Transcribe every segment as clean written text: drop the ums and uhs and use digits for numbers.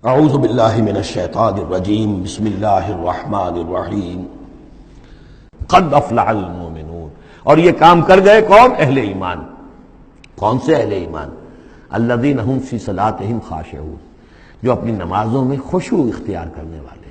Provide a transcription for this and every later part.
اعوذ باللہ من الشیطان الرجیم بسم اللہ الرحمن الرحیم قد افلح المؤمنون۔ اور یہ کام کر گئے کون؟ اہل ایمان۔ کون سے اہل ایمان؟ الذین هم فی صلاتہم خاشعون، جو اپنی نمازوں میں خشوع اختیار کرنے والے،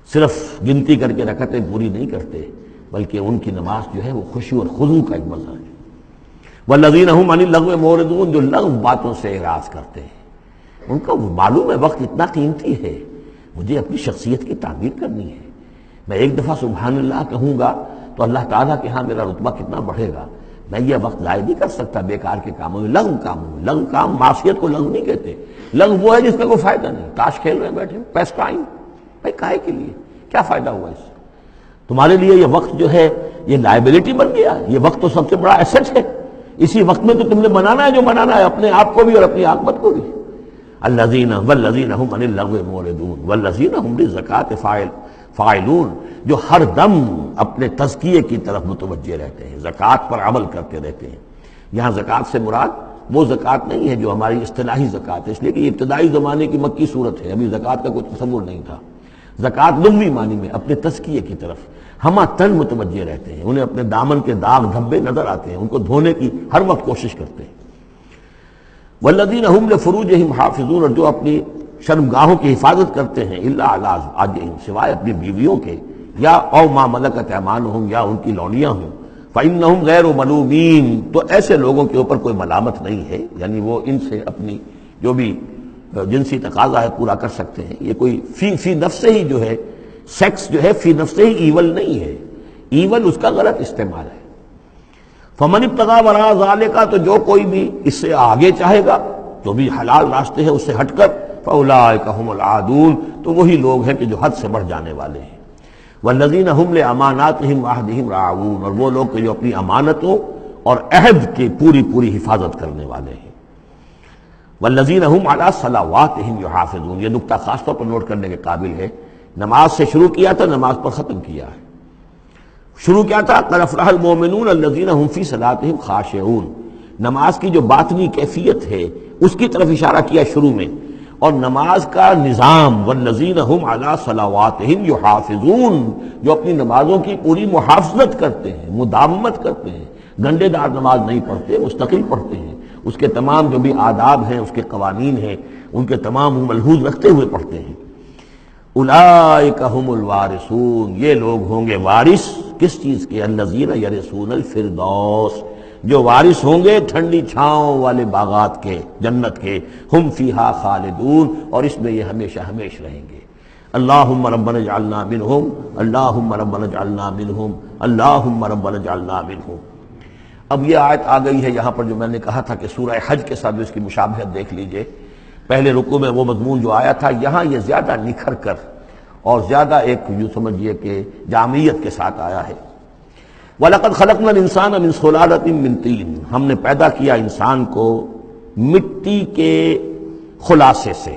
صرف گنتی کر کے رکعتیں پوری نہیں کرتے بلکہ ان کی نماز جو ہے وہ خشوع اور خضوع کا ایک مظہر ہے۔ والذین هم عن اللغو معرضون، جو لغو باتوں سے اعراض کرتے ہیں، ان کا معلوم ہے وقت اتنا قیمتی ہے، مجھے اپنی شخصیت کی تعمیر کرنی ہے، میں ایک دفعہ سبحان اللہ کہوں گا تو اللہ تعالیٰ کے ہاں میرا رتبہ کتنا بڑھے گا، میں یہ وقت ضائع نہیں کر سکتا بیکار کے کاموں میں، لغو کاموں میں۔ لغو کام، معصیت کو لغو نہیں کہتے، لغو وہ ہے جس میں کوئی فائدہ نہیں، تاش کھیل رہے بیٹھے پیس ٹائم، بھائی کاہے کے لیے، کیا فائدہ ہوا اس سے؟ تمہارے لیے یہ وقت جو ہے یہ لائبلٹی بن گیا، یہ وقت تو سب سے بڑا ایسٹ ہے، اسی وقت میں تو تم نے بنانا ہے جو بنانا ہے، اپنے آپ کو بھی اور اپنی عاقبت کو بھی۔ الذین والذین هم عن اللغو معرضون والذین هم للزکاۃ فاعلون، جو ہر دم اپنے تزکیے کی طرف متوجہ رہتے ہیں، زکوٰۃ پر عمل کرتے رہتے ہیں۔ یہاں زکوٰۃ سے مراد وہ زکوٰۃ نہیں ہے جو ہماری اصطلاحی زکوٰۃ ہے، اس لیے کہ یہ ابتدائی زمانے کی مکی صورت ہے، ابھی زکوٰۃ کا کوئی تصور نہیں تھا۔ زکوٰۃ لغوی معنی میں اپنے تزکیے کی طرف ہمہ تن متوجہ رہتے ہیں، انہیں اپنے دامن کے داغ دھبے نظر آتے ہیں، ان کو دھونے کی ہر وقت کوشش کرتے ہیں۔ والذین هم لفروجہم حافظون، اور جو اپنی شرمگاہوں کی حفاظت کرتے ہیں، الا علی ازواجہم، سوائے اپنی بیویوں کے، یا او ما ملکت ایمانہم، یا ان کی لونیاں ہوں، فإنہم غیر ملومین، تو ایسے لوگوں کے اوپر کوئی ملامت نہیں ہے، یعنی وہ ان سے اپنی جو بھی جنسی تقاضا ہے پورا کر سکتے ہیں۔ یہ کوئی فی نفس ہی جو ہے، سیکس جو ہے فی نفس ہی ایول نہیں ہے، ایول اس کا غلط استعمال ہے۔ فمن ابتغى وراء ذلك، تو جو کوئی بھی اس سے آگے چاہے گا، جو بھی حلال راستے ہیں اس سے ہٹ کر، فاولئک هم العادون، تو وہی لوگ ہیں کہ جو حد سے بڑھ جانے والے ہیں۔ والذین هم لاماناتهم وعهدهم راعون، اور وہ لوگ کہ جو اپنی امانتوں اور عہد کی پوری حفاظت کرنے والے ہیں۔ والذین هم علی صلواتهم یحافظون، یہ نکتہ خاص طور پر نوٹ کرنے کے قابل ہے، نماز سے شروع کیا تھا، نماز پر ختم کیا ہے۔ شروع کیا تھا قد افلح المؤمنون الذین هم فی صلاتہم خاشعون، نماز کی جو باطنی کیفیت ہے اس کی طرف اشارہ کیا شروع میں، اور نماز کا نظام والذین هم علی صلواتہم یحافظون، جو اپنی نمازوں کی پوری محافظت کرتے ہیں، مداومت کرتے ہیں، گنڈے دار نماز نہیں پڑھتے، مستقل پڑھتے ہیں، اس کے تمام جو بھی آداب ہیں، اس کے قوانین ہیں، ان کے تمام ملحوظ رکھتے ہوئے پڑھتے ہیں۔ اولئک هم الوارثون، یہ لوگ ہوں گے وارث کس چیز کے؟ الذین یرثون الفردوس، جو وارث ہوں گے ٹھنڈی چھاؤں والے باغات کے، جنت کے، ہم فیہا خالدون، اور اس میں یہ ہمیشہ ہمیش رہیں گے۔ اللہم ربنا اجعلنا منہم، اللہم ربنا اجعلنا منہم، اللہم ربنا اجعلنا منہم۔ اب یہ آیت آ گئی ہے یہاں پر جو میں نے کہا تھا کہ سورہ حج کے ساتھ اس کی مشابہت دیکھ لیجئے، پہلے رکوع میں وہ مضمون جو آیا تھا، یہاں یہ زیادہ نکھر کر اور زیادہ ایک یوں سمجھیے کہ جامعیت کے ساتھ آیا ہے۔ وَلَقَدْ خَلَقْنَا الْإِنسَانَ مِنْ صُلَالَةٍ مِّن طِينٍ، ہم نے پیدا کیا انسان کو مٹی کے خلاصے سے۔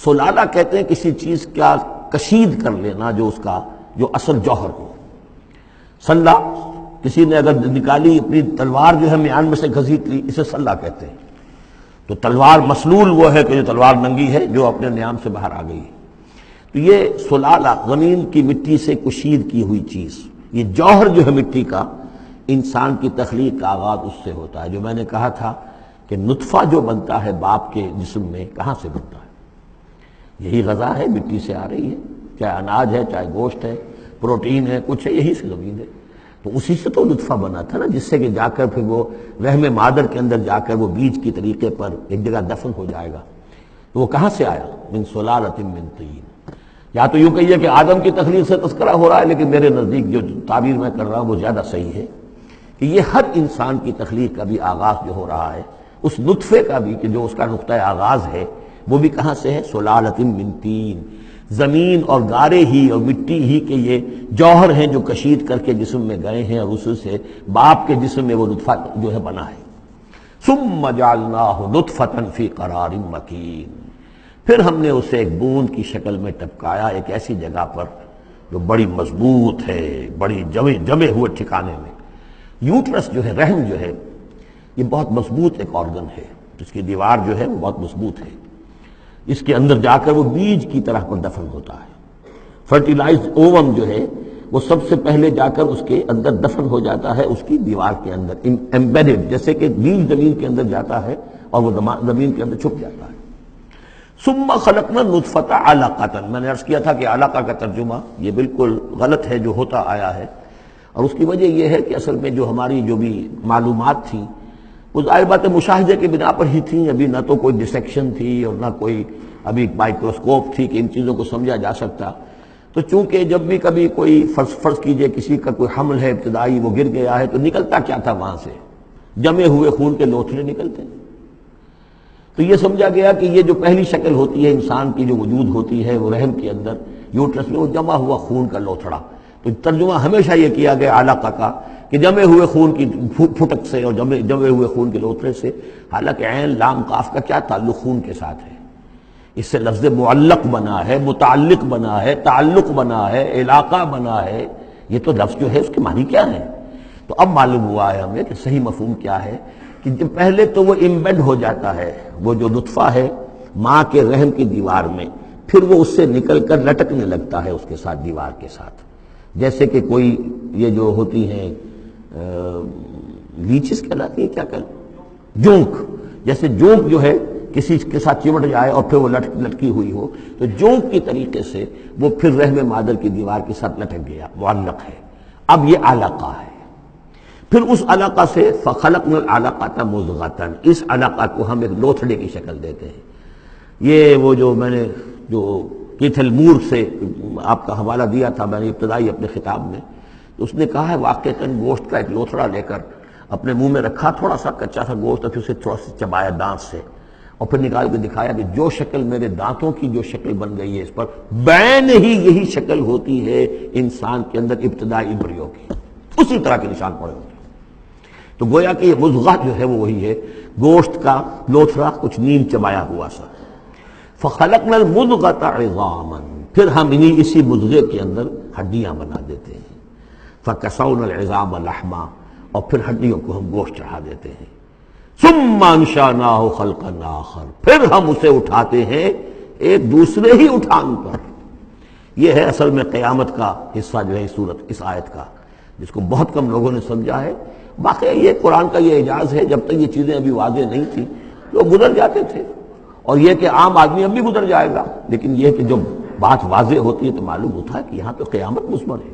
سلالہ کہتے ہیں کسی چیز کا کشید کر لینا، جو اس کا جو اصل جوہر ہو۔ سلہ، کسی نے اگر نکالی اپنی تلوار جو ہے میان میں سے گھسیٹ لی، اسے سلہ کہتے ہیں۔ تو تلوار مسلول وہ ہے کہ جو تلوار ننگی ہے، جو اپنے نیام سے باہر آ گئی۔ تو یہ سلالہ زمین کی مٹی سے کشید کی ہوئی چیز، یہ جوہر جو ہے مٹی کا، انسان کی تخلیق کا آغاز اس سے ہوتا ہے۔ جو میں نے کہا تھا کہ نطفہ جو بنتا ہے باپ کے جسم میں، کہاں سے بنتا ہے؟ یہی غذا ہے، مٹی سے آ رہی ہے، چاہے اناج ہے، چاہے گوشت ہے، پروٹین ہے، کچھ ہے، یہی سے زمین ہے۔ تو اسی سے تو نطفہ بنا تھا نا، جس سے کہ جا کر پھر وہ رحم مادر کے اندر جا کر وہ بیج کی طریقے پر ایک جگہ دفن ہو جائے گا۔ تو وہ کہاں سے آیا؟ من صلالۃ من طین۔ یا تو یوں کہیے کہ آدم کی تخلیق سے تذکرہ ہو رہا ہے، لیکن میرے نزدیک جو تعبیر میں کر رہا ہوں وہ زیادہ صحیح ہے کہ یہ ہر انسان کی تخلیق کا بھی آغاز جو ہو رہا ہے، اس نطفے کا بھی کہ جو اس کا نقطہ آغاز ہے، وہ بھی کہاں سے ہے؟ صلالۃ من طین، زمین اور گارے ہی اور مٹی ہی کے یہ جوہر ہیں جو کشید کر کے جسم میں گئے ہیں، اور اس سے باپ کے جسم میں وہ نطفہ جو ہے بنا ہے۔ ثم جعلناہ نطفۃ فی قرار مکین، پھر ہم نے اسے ایک بوند کی شکل میں ٹپکایا ایک ایسی جگہ پر جو بڑی مضبوط ہے، بڑی جمے ہوئے ٹھکانے میں۔ یوٹرس جو ہے، رحم جو ہے، یہ بہت مضبوط ایک آرگن ہے، اس کی دیوار جو ہے وہ بہت مضبوط ہے۔ اس کے اندر جا کر وہ بیج کی طرح پر دفن ہوتا ہے۔ فرٹیلائزڈ اووم جو ہے وہ سب سے پہلے جا کر اس کے اندر دفن ہو جاتا ہے، اس کی دیوار کے اندر ایمبیڈڈ، جیسے کہ بیج زمین کے اندر جاتا ہے اور وہ زمین کے اندر چھپ جاتا ہے۔ ثم خلقنا النطفۃ علقۃ، میں نے عرض کیا تھا کہ علقہ کا ترجمہ یہ بالکل غلط ہے جو ہوتا آیا ہے، اور اس کی وجہ یہ ہے کہ اصل میں جو ہماری جو بھی معلومات تھیں وہ ظاہر بات ہے مشاہدے کی بنا پر ہی تھیں، ابھی نہ تو کوئی ڈسیکشن تھی اور نہ کوئی ابھی مائکروسکوپ تھی کہ ان چیزوں کو سمجھا جا سکتا۔ تو چونکہ جب بھی کبھی کوئی فرض کیجئے کسی کا کوئی حمل ہے ابتدائی، وہ گر گیا ہے، تو نکلتا کیا تھا وہاں سے؟ جمے ہوئے خون کے لوتھڑے نکلتے ہیں۔ تو یہ سمجھا گیا کہ یہ جو پہلی شکل ہوتی ہے انسان کی جو وجود ہوتی ہے وہ رحم کے اندر یوٹرس میں، وہ جمع ہوا خون کا لوتھڑا۔ تو ترجمہ ہمیشہ یہ کیا گیا علقہ کا کہ جمے ہوئے خون کی پھٹک سے اور جمے ہوئے خون کے لوتھڑے سے، حالانکہ عین لام قاف کا کیا تعلق خون کے ساتھ ہے؟ اس سے لفظ معلق بنا ہے، متعلق بنا ہے، تعلق بنا ہے، علاقہ بنا ہے۔ یہ تو لفظ جو ہے اس کے معنی کیا ہے؟ تو اب معلوم ہوا ہے ہمیں کہ صحیح مفہوم کیا ہے، کہ جب پہلے تو وہ امبیڈ ہو جاتا ہے، وہ جو نطفہ ہے ماں کے رحم کی دیوار میں، پھر وہ اس سے نکل کر لٹکنے لگتا ہے اس کے ساتھ، دیوار کے ساتھ، جیسے کہ کوئی یہ جو ہوتی ہیں لیچز کہلاتی ہیں، کیا کہلاتی، جونک، جیسے جونک جو ہے کسی کے ساتھ چمٹ جائے اور پھر وہ لٹکی ہوئی ہو، تو جونک کی طریقے سے وہ پھر رحم مادر کی دیوار کے ساتھ لٹک گیا، معلق ہے۔ اب یہ علقہ ہے، پھر اس علقہ سے فخلقنا العلقۃ مضغۃ، اس علقہ کو ہم ایک لوتھڑے کی شکل دیتے ہیں۔ یہ وہ جو میں نے جو کیتھل مور سے آپ کا حوالہ دیا تھا میں نے ابتدائی اپنے خطاب میں، تو اس نے کہا ہے واقعتاً گوشت کا ایک لوتھڑا لے کر اپنے منہ میں رکھا، تھوڑا سا کچا سا گوشت، اور پھر اسے تھوڑا سا چبایا دانت سے، اور پھر نکال کے دکھایا کہ جو شکل میرے دانتوں کی جو شکل بن گئی ہے اس پر بین ہی یہی شکل ہوتی ہے انسان کے اندر ابتدائی امبریو کی، اسی طرح کے نشان پڑے ہوتے ہیں۔ تو گویا کہ یہ مضغہ جو ہے وہ وہی ہے، گوشت کا لوتھڑا، کچھ نیم چبایا ہوا سا۔ فخلقنا المضغۃ عظاما، پھر ہم انہی اسی مضغے کے اندر ہڈیاں بنا دیتے ہیں۔ فکسونا العظام لحما، اور پھر ہڈیوں کو ہم گوشت چڑھا دیتے ہیں۔ ثم انشأناہ خلقا آخر، پھر ہم اسے اٹھاتے ہیں ایک دوسرے ہی اٹھان پر۔ یہ ہے اصل میں قیامت کا حصہ جو ہے اس آیت کا، جس کو بہت کم لوگوں نے سمجھا ہے۔ واقعی یہ قرآن کا یہ اعجاز ہے، جب تک یہ چیزیں ابھی واضح نہیں تھیں لوگ گزر جاتے تھے، اور یہ کہ عام آدمی اب بھی گزر جائے گا، لیکن یہ کہ جب بات واضح ہوتی ہے تو معلوم ہوتا ہے کہ یہاں تو قیامت مثمر ہے۔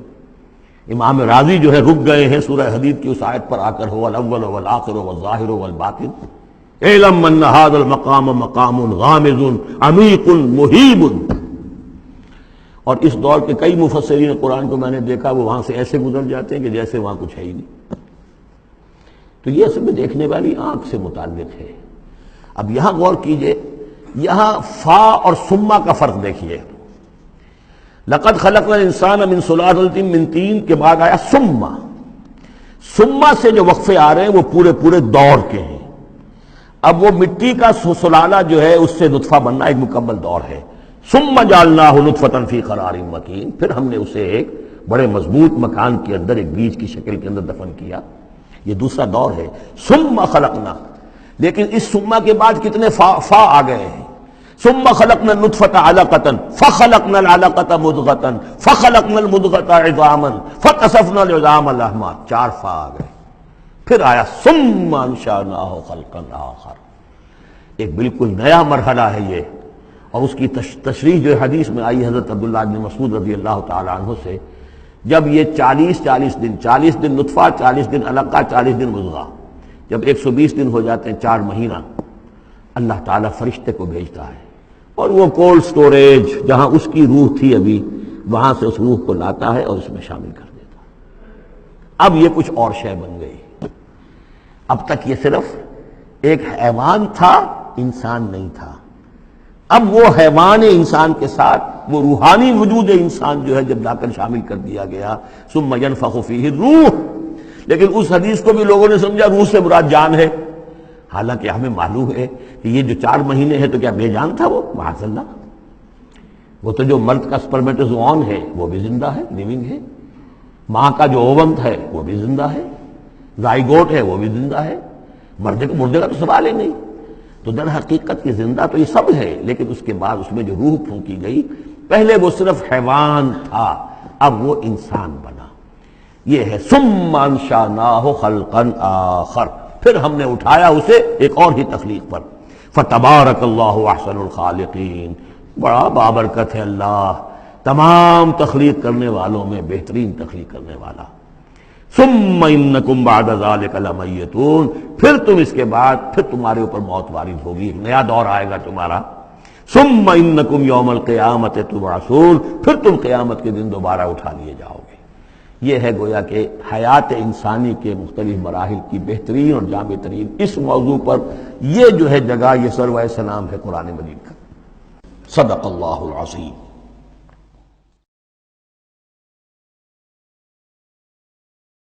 امام راضی جو ہے رک گئے ہیں سورہ حدید کی اس آیت پر آ کر، هو الاول والآخر والظاہر والباطن اعلم ان هذا المقام مقام غامض عمیق مہیب۔ اور اس دور کے کئی مفسرین قرآن کو میں نے دیکھا وہ وہاں سے ایسے گزر جاتے ہیں کہ جیسے وہاں کچھ ہے ہی نہیں۔ تو یہ اصل میں دیکھنے والی آنکھ سے متعلق ہے۔ اب یہاں غور کیجئے، یہاں فا اور ثم کا فرق دیکھیے۔ لقد خلقنا الانسان من سلالۃ من طین کے بعد آیا ثم۔ ثم سے جو وقفے آ رہے ہیں وہ پورے دور کے ہیں۔ اب وہ مٹی کا سلالہ جو ہے اس سے نطفہ بننا ایک مکمل دور ہے۔ ثم جعلناہ نطفۃ فی قرار مکین، پھر ہم نے اسے ایک بڑے مضبوط مکان کے اندر ایک بیج کی شکل کے اندر دفن کیا۔ یہ دوسرا دور ہے۔ ثم خلقنا، لیکن اس ثم کے بعد کتنے فا آ گئے ہیں۔ ثم خلقنا النطفۃ علقۃ فخلقنا العلقۃ مضغۃ فخلقنا المضغۃ عظاما فکسونا العظام لحما، 4 فا آ گئے۔ پھر آیا ثم انشأناہ خلقا آخر، ایک بالکل نیا مرحلہ ہے یہ۔ اور اس کی تشریح جو حدیث میں آئی حضرت عبداللہ بن مسعود رضی اللہ تعالی عنہ سے، جب یہ 40 دن نطفہ، 40 دن علقہ، 40 دن مضغہ، جب 120 دن ہو جاتے ہیں، 4 مہینہ، اللہ تعالیٰ فرشتے کو بھیجتا ہے، اور وہ کولڈ سٹوریج جہاں اس کی روح تھی ابھی، وہاں سے اس روح کو لاتا ہے اور اس میں شامل کر دیتا ہے۔ اب یہ کچھ اور شے بن گئی۔ اب تک یہ صرف ایک حیوان تھا، انسان نہیں تھا۔ اب وہ حیوان انسان کے ساتھ وہ روحانی وجود انسان جو ہے جب لا کر شامل کر دیا گیا، ثم ينفخ فیہ الروح، لیکن اس حدیث کو بھی لوگوں نے سمجھا روح سے مراد جان ہے، حالانکہ ہمیں معلوم ہے کہ یہ جو 4 مہینے ہے تو کیا بے جان تھا وہ؟ معاذ اللہ، وہ تو جو مرد کا سپرمیٹوزوان ہے وہ بھی زندہ ہے، لیونگ ہے، ماں کا جو اووم ہے وہ بھی زندہ ہے، زائگوٹ ہے وہ بھی زندہ ہے، مردے کا تو سوال ہی نہیں۔ تو در حقیقت یہ زندہ تو یہ سب ہے، لیکن اس کے بعد اس میں جو روح پھونکی گئی، پہلے وہ صرف حیوان تھا، اب وہ انسان بنا۔ یہ ہے ثم انشأناہ خلقا آخر، پھر ہم نے اٹھایا اسے ایک اور ہی تخلیق پر۔ فتبارک اللہ احسن الخالقین، بڑا بابرکت ہے اللہ تمام تخلیق کرنے والوں میں بہترین تخلیق کرنے والا۔ ثم انکم بعد ذلک لمیتون، پھر تم اس کے بعد پھر تمہارے اوپر موت وارد ہوگی، ایک نیا دور آئے گا تمہارا۔ ثم انکم یوم القیامت تبعثون، پھر تم قیامت کے دن دوبارہ اٹھا لیے جاؤ گے۔ یہ ہے گویا کہ حیات انسانی کے مختلف مراحل کی بہترین اور جامع ترین اس موضوع پر یہ جو ہے جگہ، یہ سروۂ سلام ہے قرآن مجید کا۔ صدق اللہ العظیم۔